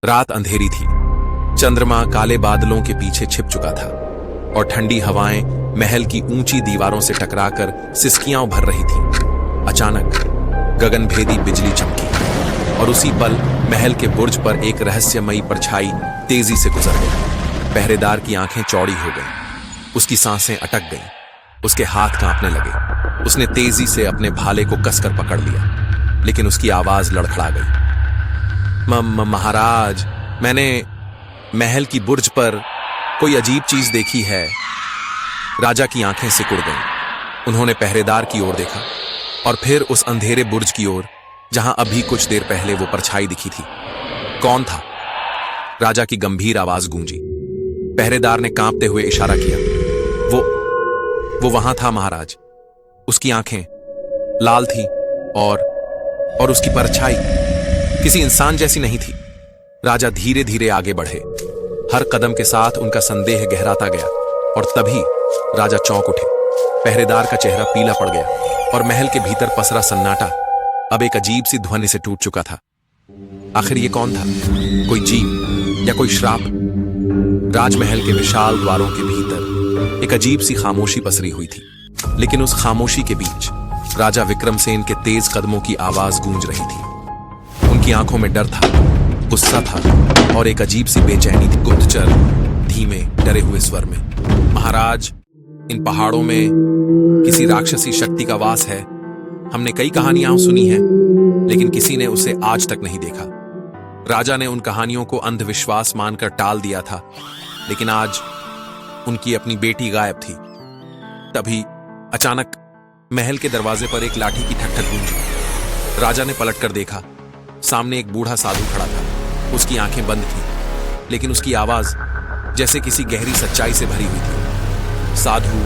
रात अंधेरी थी। चंद्रमा काले बादलों के पीछे छिप चुका था और ठंडी हवाएं महल की ऊंची दीवारों से टकराकर सिसकियां भर रही थीं। अचानक गगनभेदी बिजली चमकी और उसी पल महल के बुर्ज पर एक रहस्यमयी परछाई तेजी से गुजर गई। पहरेदार की आंखें चौड़ी हो गईं, उसकी सांसें अटक गईं, उसके हाथ कांपने लगे। उसने तेजी से अपने भाले को कसकर पकड़ लिया, लेकिन उसकी आवाज लड़खड़ा गई। महाराज, मैंने महल की बुर्ज पर कोई अजीब चीज देखी है। राजा की आंखें सिकुड़ गईं। उन्होंने पहरेदार की ओर देखा और फिर उस अंधेरे बुर्ज की ओर जहां अभी कुछ देर पहले वो परछाई दिखी थी। कौन था? राजा की गंभीर आवाज गूंजी। पहरेदार ने कांपते हुए इशारा किया। वो वहां था महाराज। उसकी आंखें लाल थी और उसकी परछाई किसी इंसान जैसी नहीं थी। राजा धीरे धीरे आगे बढ़े। हर कदम के साथ उनका संदेह गहराता गया और तभी राजा चौंक उठे। पहरेदार का चेहरा पीला पड़ गया और महल के भीतर पसरा सन्नाटा अब एक अजीब सी ध्वनि से टूट चुका था। आखिर ये कौन था? कोई जीव या कोई श्राप? राजमहल के विशाल द्वारों के भीतर एक अजीब सी खामोशी पसरी हुई थी, लेकिन उस खामोशी के बीच राजा विक्रमसेन के तेज कदमों की आवाज गूंज रही थी। उनकी आंखों में डर था, गुस्सा था और एक अजीब सी बेचैनी थी। गुप्तचर धीमे डरे हुए स्वर में, महाराज, इन पहाड़ों में किसी राक्षसी शक्ति का वास है। हमने कई कहानियां सुनी हैं, लेकिन किसी ने उसे आज तक नहीं देखा। राजा ने उन कहानियों को अंधविश्वास मानकर टाल दिया था, लेकिन आज उनकी अपनी बेटी गायब थी। तभी अचानक महल के दरवाजे पर एक लाठी की ठक-ठक गूंजी। राजा ने पलटकर देखा। सामने एक बूढ़ा साधु खड़ा था। उसकी आंखें बंद थीं, लेकिन उसकी आवाज जैसे किसी गहरी सच्चाई से भरी हुई थी। साधु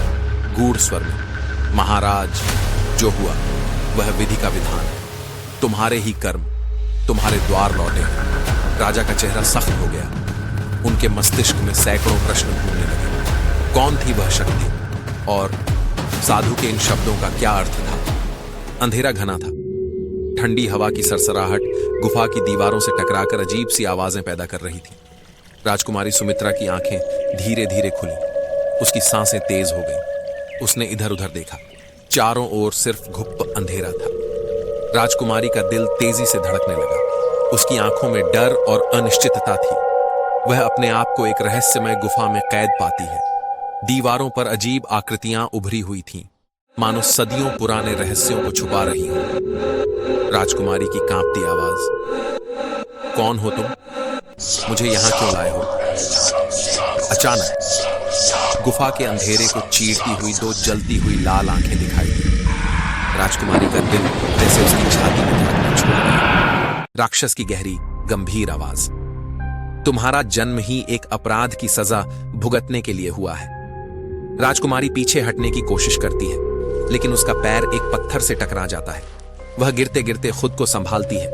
गूढ़ स्वर में, महाराज, जो हुआ वह विधि का विधान। तुम्हारे ही कर्म तुम्हारे द्वार लौटे हैं। राजा का चेहरा सख्त हो गया। उनके मस्तिष्क में सैकड़ों प्रश्न घूमने लगे। कौन थी वह शक्ति और साधु के इन शब्दों का क्या अर्थ था? अंधेरा घना था। ठंडी हवा की सरसराहट गुफा की दीवारों से टकराकर अजीब सी आवाजें पैदा कर रही थी। राजकुमारी सुमित्रा की आंखें धीरे धीरे खुली। उसकी सांसें तेज हो गईं। उसने इधर उधर देखा। चारों ओर सिर्फ घुप्प अंधेरा था। राजकुमारी का दिल तेजी से धड़कने लगा। उसकी आंखों में डर और अनिश्चितता थी। वह अपने आप को एक रहस्यमय गुफा में कैद पाती है। दीवारों पर अजीब आकृतियां उभरी हुई थीं, मानो सदियों पुराने रहस्यों को छुपा रही हों। राजकुमारी की कांपती आवाज, कौन हो तुम? मुझे यहां क्यों लाए हो? अचानक गुफा के अंधेरे को चीरती हुई दो जलती हुई लाल आंखें दिखाई दी। राजकुमारी का दिल जैसे उसकी छाती में धड़कना छोड़ गया। राक्षस की गहरी गंभीर आवाज, तुम्हारा जन्म ही एक अपराध की सजा भुगतने के लिए हुआ है। राजकुमारी पीछे हटने की कोशिश करती है, लेकिन उसका पैर एक पत्थर से टकरा जाता है। वह गिरते गिरते खुद को संभालती है,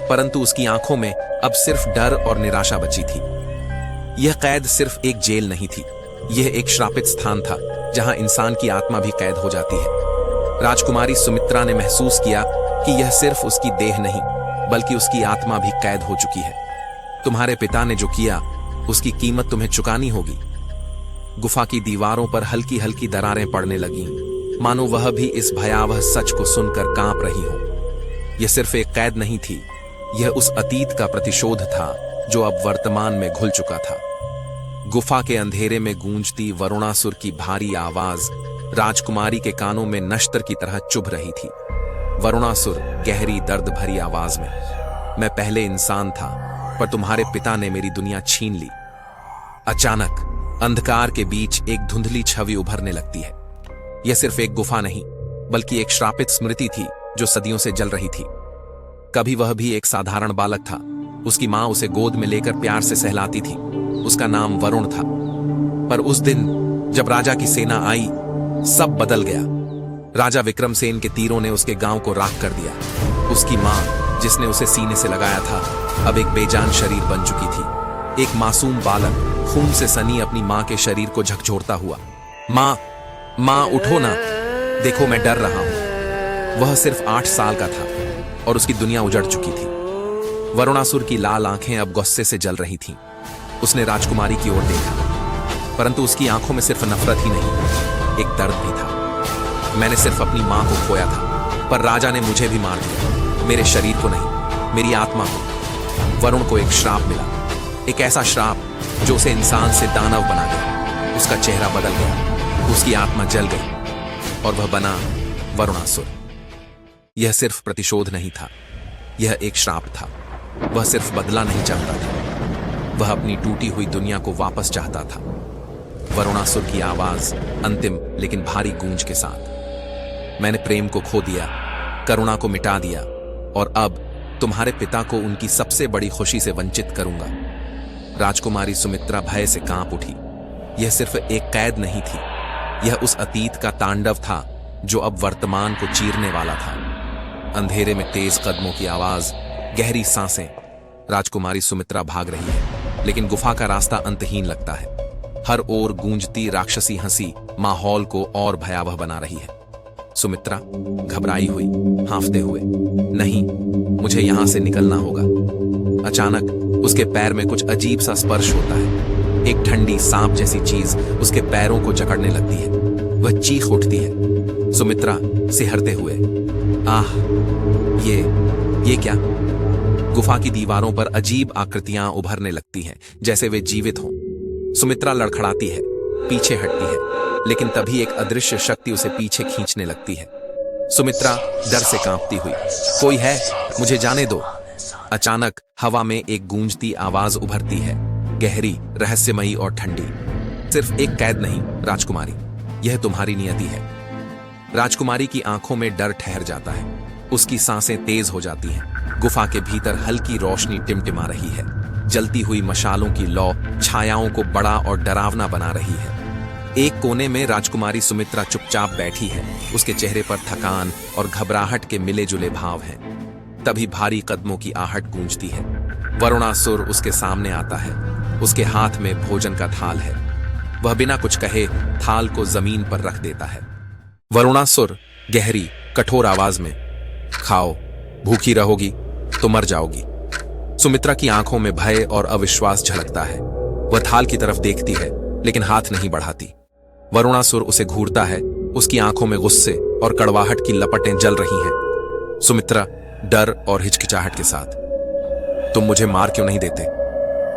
परंतु उसकी आंखों में अब सिर्फ डर और निराशा बची थी। यह कैद सिर्फ एक जेल नहीं थी, यह एक श्रापित स्थान था जहां इंसान की आत्मा भी कैद हो जाती है। राजकुमारी सुमित्रा ने महसूस किया कि यह सिर्फ उसकी देह नहीं, बल्कि उसकी आत्मा भी कैद हो चुकी है। तुम्हारे पिता ने जो किया, उसकी कीमत तुम्हें चुकानी होगी। गुफा की दीवारों पर हल्की हल्की दरारें पड़ने लगीं, मानो वह भी इस भयावह सच को सुनकर कांप रही हो। यह सिर्फ एक कैद नहीं थी, यह उस अतीत का प्रतिशोध था जो अब वर्तमान में घुल चुका था। गुफा के अंधेरे में गूंजती वरुणासुर की भारी आवाज राजकुमारी के कानों में नश्तर की तरह चुभ रही थी। वरुणासुर गहरी दर्द भरी आवाज में, मैं पहले इंसान था, पर तुम्हारे पिता ने मेरी दुनिया छीन ली। अचानक अंधकार के बीच एक धुंधली छवि उभरने लगती है। यह सिर्फ एक गुफा नहीं, बल्कि एक श्रापित स्मृति थी जो सदियों से जल रही थी। कभी वह भी एक साधारण बालक था। उसकी मां उसे गोद में लेकर प्यार से सहलाती थी। उसका नाम वरुण था। पर उस दिन जब राजा की सेना आई, सब बदल गया। राजा विक्रमसेन के तीरों ने उसके गांव को राख कर दिया। उसकी मां, जिसने उसे सीने से लगाया था, अब एक बेजान शरीर बन चुकी थी। एक मासूम बालक खून से सनी अपनी मां के शरीर को झकझोरता हुआ, मां उठो ना, देखो मैं डर रहा हूं। वह सिर्फ 8 साल का था और उसकी दुनिया उजड़ चुकी थी। वरुणासुर की लाल आंखें अब गुस्से से जल रही थीं। उसने राजकुमारी की ओर देखा, परंतु उसकी आंखों में सिर्फ नफरत ही नहीं, एक दर्द भी था। मैंने सिर्फ अपनी मां को खोया था, पर राजा ने मुझे भी मार दिया। मेरे शरीर को नहीं, मेरी आत्मा को। वरुण को एक श्राप मिला, एक ऐसा श्राप जो उसे इंसान से दानव बना गया। उसका चेहरा बदल गया, उसकी आत्मा जल गई और वह बना वरुणासुर। यह सिर्फ प्रतिशोध नहीं था, यह एक श्राप था। वह सिर्फ बदला नहीं चाहता था, वह अपनी टूटी हुई दुनिया को वापस चाहता था। वरुणासुर की आवाज अंतिम लेकिन भारी गूंज के साथ, मैंने प्रेम को खो दिया, करुणा को मिटा दिया, और अब तुम्हारे पिता को उनकी सबसे बड़ी खुशी से वंचित करूंगा। राजकुमारी सुमित्रा भय से कांप उठी। यह सिर्फ एक कैद नहीं थी, यह उस अतीत का तांडव था जो अब वर्तमान को चीरने वाला था। अंधेरे में तेज कदमों की आवाज, गहरी सांसें। राजकुमारी सुमित्रा भाग रही है, लेकिन गुफा का रास्ता अंतहीन लगता है। हर ओर गूंजती राक्षसी हंसी माहौल को और भयावह बना रही है। सुमित्रा घबराई हुई, हांफते हुए, नहीं, मुझे यहां से निकलना होगा। अचानक उसके पैर में कुछ अजीब सा स्पर्श होता है। एक ठंडी सांप जैसी चीज उसके पैरों को जकड़ने लगती है। वह चीख उठती है। सुमित्रा सिहरते हुए, आह, ये क्या? गुफा की दीवारों पर अजीब आकृतियां उभरने लगती हैं, जैसे वे जीवित हों। सुमित्रा लड़खड़ाती है, पीछे हटती है, लेकिन तभी एक अदृश्य शक्ति उसे पीछे खींचने लगती है। सुमित्रा डर से कांपती हुई, कोई है, मुझे जाने दो। अचानक हवा में एक गूंजती आवाज उभरती है, गहरी, रहस्यमयी और ठंडी। सिर्फ एक कैद नहीं राजकुमारी, यह तुम्हारी नियति है। राजकुमारी की आंखों में डर ठहर जाता है, उसकी सांसें तेज हो जाती हैं। गुफा के भीतर हल्की रोशनी टिमटिमा रही है। जलती हुई मशालों की लौ छायाओं को बड़ा और डरावना बना रही है। एक कोने में राजकुमारी सुमित्रा चुपचाप बैठी है, उसके चेहरे पर थकान और घबराहट के मिले जुले भाव हैं। तभी भारी कदमों की आहट गूंजती है। वरुणासुर उसके सामने आता है, उसके हाथ में भोजन का थाल है। वह बिना कुछ कहे थाल को जमीन पर रख देता है। वरुणासुर गहरी, कठोर आवाज में, खाओ, भूखी रहोगी तो मर जाओगी। सुमित्रा की आंखों में भय और अविश्वास झलकता है। वह थाल की तरफ देखती है, लेकिन हाथ नहीं बढ़ाती। वरुणासुर उसे घूरता है, उसकी आंखों में गुस्से और कड़वाहट की लपटें जल रही हैं। सुमित्रा डर और हिचकिचाहट के साथ, तुम मुझे मार क्यों नहीं देते?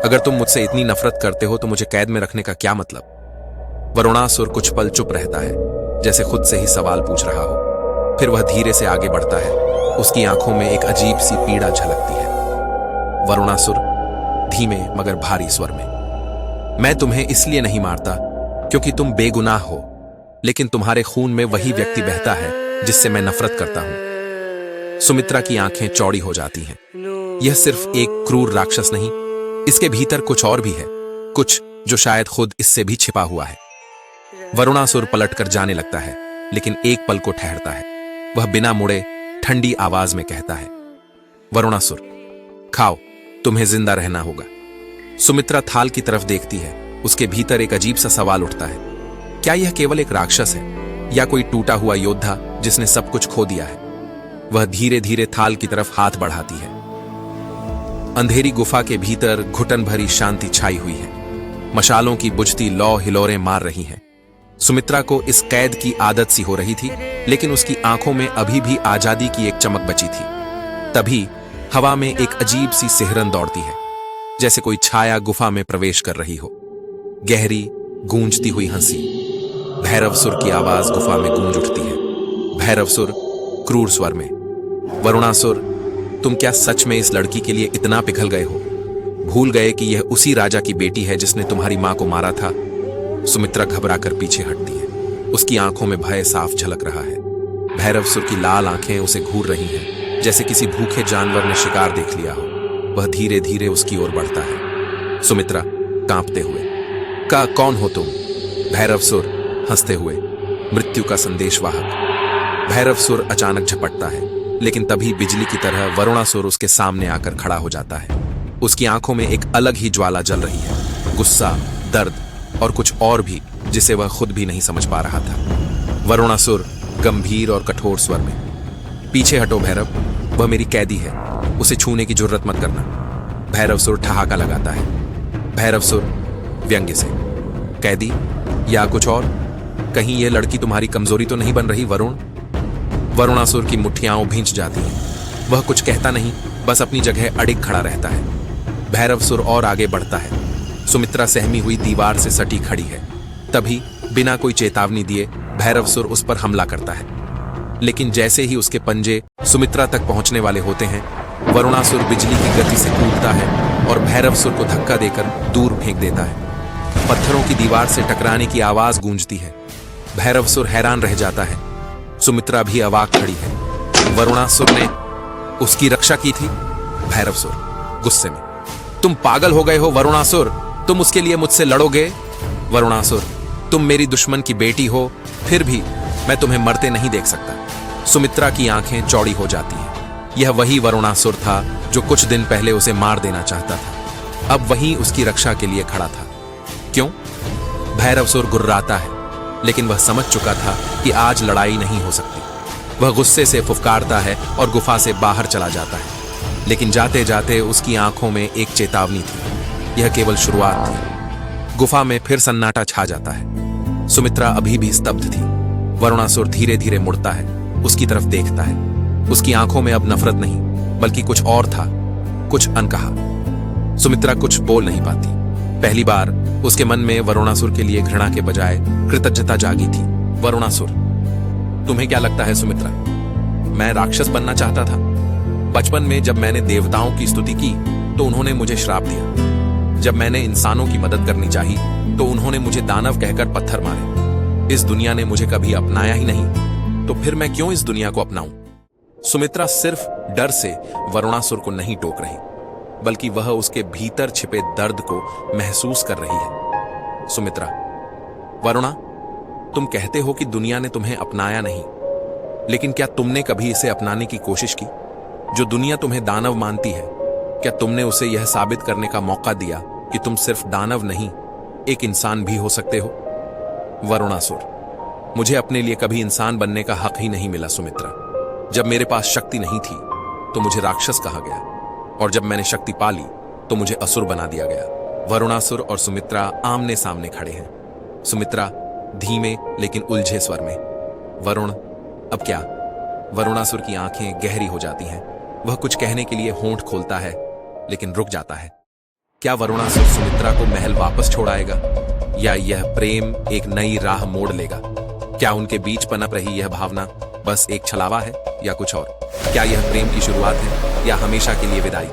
अगर तुम मुझसे इतनी नफरत करते हो तो मुझे कैद में रखने का क्या मतलब? वरुणासुर कुछ पल चुप रहता है, जैसे खुद से ही सवाल पूछ रहा हो। फिर वह धीरे से आगे बढ़ता है, उसकी आंखों में एक अजीब सी पीड़ा झलकती है। वरुणासुर धीमे मगर भारी स्वर में, मैं तुम्हें इसलिए नहीं मारता क्योंकि तुम बेगुनाह हो, लेकिन तुम्हारे खून में वही व्यक्ति बहता है जिससे मैं नफरत करता हूं। सुमित्रा की आंखें चौड़ी हो जाती हैं। यह सिर्फ एक क्रूर राक्षस नहीं, इसके भीतर कुछ और भी है, कुछ जो शायद खुद इससे भी छिपा हुआ है। वरुणासुर पलटकर जाने लगता है, लेकिन एक पल को ठहरता है। वह बिना मुड़े ठंडी आवाज में कहता है, वरुणासुर, खाओ, तुम्हें जिंदा रहना होगा। सुमित्रा थाल की तरफ देखती है, उसके भीतर एक अजीब सा सवाल उठता है, क्या यह केवल एक राक्षस है या कोई टूटा हुआ योद्धा जिसने सब कुछ खो दिया है? वह धीरे धीरे थाल की तरफ हाथ बढ़ाती है। अंधेरी गुफा के भीतर घुटन भरी शांति छाई हुई है। मशालों की बुझती लौ हिलोरें मार रही हैं। सुमित्रा को इस कैद की आदत सी हो रही थी, लेकिन उसकी आंखों में अभी भी आजादी की एक चमक बची थी। तभी हवा में एक अजीब सी सिहरन दौड़ती है, जैसे कोई छाया गुफा में प्रवेश कर रही हो। गहरी, गूंजती हुई हंसी। भैरवसुर की आवाज गुफा में गूंज उठती है। भैरवसुर क्रूर स्वर में, वरुणासुर, तुम क्या सच में इस लड़की के लिए इतना पिघल गए हो? भूल गए कि यह उसी राजा की बेटी है जिसने तुम्हारी मां को मारा था? सुमित्रा घबराकर पीछे हटती है, उसकी आंखों में भय साफ झलक रहा है। भैरवसुर की लाल आंखें उसे घूर रही हैं, जैसे किसी भूखे जानवर ने शिकार देख लिया हो। वह धीरे धीरे उसकी ओर बढ़ता है। सुमित्रा कांपते हुए, कौन हो तुम? भैरवसुर हंसते हुए, मृत्यु का संदेशवाहक। भैरवसुर अचानक झपटता है, लेकिन तभी बिजली की तरह वरुणासुर उसके सामने आकर खड़ा हो जाता है। उसकी आंखों में एक अलग ही ज्वाला जल रही है, गुस्सा, दर्द और कुछ और भी जिसे वह खुद भी नहीं समझ पा रहा था। वरुणासुर गंभीर और कठोर स्वर में, पीछे हटो भैरव, वह मेरी कैदी है, उसे छूने की जुर्रत मत करना। भैरवसुर ठहाका लगाता है। भैरवसुर व्यंग्य से, कैदी या कुछ और? कहीं यह लड़की तुम्हारी कमजोरी तो नहीं बन रही वरुण? वरुणासुर की मुट्ठियां भींच जाती हैं। वह कुछ कहता नहीं, बस अपनी जगह अडिग खड़ा रहता है। भैरवसुर और आगे बढ़ता है। सुमित्रा सहमी हुई दीवार से सटी खड़ी है। तभी बिना कोई चेतावनी दिए भैरवसुर उस पर हमला करता है। लेकिन जैसे ही उसके पंजे सुमित्रा तक पहुंचने वाले होते हैं, वरुणासुर बिजली की गति से कूदता है और भैरवसुर को धक्का देकर दूर फेंक देता है। पत्थरों की दीवार से टकराने की आवाज गूंजती है। भैरवसुर हैरान रह जाता है। सुमित्रा भी अवाक खड़ी है। वरुणासुर ने उसकी रक्षा की थी। भैरवसुर गुस्से में, तुम पागल हो गए हो वरुणासुर? तुम उसके लिए मुझसे लड़ोगे? वरुणासुर, तुम मेरी दुश्मन की बेटी हो, फिर भी मैं तुम्हें मरते नहीं देख सकता। सुमित्रा की आंखें चौड़ी हो जाती हैं। यह वही वरुणासुर था जो कुछ दिन पहले उसे मार देना चाहता था। अब वही उसकी रक्षा के लिए खड़ा था। क्यों? भैरवसुर गुर्राता है, लेकिन वह समझ चुका था कि आज लड़ाई नहीं हो सकती। वह गुस्से से फुफकारता है और गुफा से बाहर चला जाता है। लेकिन जाते जाते उसकी आंखों में एक चेतावनी थी। यह केवल शुरुआत थी। गुफा में फिर सन्नाटा छा जाता है। सुमित्रा अभी भी स्तब्ध थी। वरुणासुर धीरे धीरे मुड़ता है, उसकी तरफ देखता है। उसकी आंखों में अब नफरत नहीं, बल्कि कुछ और था, कुछ अनकहा। सुमित्रा कुछ बोल नहीं पाती। पहली बार उसके मन में वरुणासुर के लिए घृणा के बजाय कृतज्ञता जागी थी। वरुणासुर, तुम्हें क्या लगता है सुमित्रा, मैं राक्षस बनना चाहता था? बचपन में जब मैंने देवताओं की स्तुति की तो उन्होंने मुझे श्राप दिया। जब मैंने इंसानों की मदद करनी चाही तो उन्होंने मुझे दानव कहकर पत्थर मारे। इस दुनिया ने मुझे कभी अपनाया ही नहीं, तो फिर मैं क्यों इस दुनिया को अपनाऊं? सुमित्रा सिर्फ डर से वरुणासुर को नहीं टोक रही, बल्कि वह उसके भीतर छिपे दर्द को महसूस कर रही है। सुमित्रा, वरुणा, तुम कहते हो कि दुनिया ने तुम्हें अपनाया नहीं, लेकिन क्या तुमने कभी इसे अपनाने की कोशिश की? जो दुनिया तुम्हें दानव मानती है, क्या तुमने उसे यह साबित करने का मौका दिया कि तुम सिर्फ दानव नहीं, एक इंसान भी हो सकते हो? वरुणासुर, मुझे अपने लिए कभी इंसान बनने का हक ही नहीं मिला सुमित्रा। जब मेरे पास शक्ति नहीं थी तो मुझे राक्षस कहा गया, और जब मैंने शक्ति पाली तो मुझे असुर बना दिया गया। वरुणासुर और सुमित्रा आमने सामने खड़े हैं। सुमित्रा धीमे लेकिन उलझे स्वर में, वरुण, अब क्या? वरुणासुर की आंखें गहरी हो जाती हैं। वह कुछ कहने के लिए होंठ खोलता है, लेकिन रुक जाता है। क्या वरुणासुर सुमित्रा को महल वापस छोड़ाएगा, या यह प्रेम एक नई राह मोड़ लेगा? क्या उनके बीच पनप रही यह भावना बस एक छलावा है, या कुछ और? क्या यह प्रेम की शुरुआत है, या हमेशा के लिए विदाई?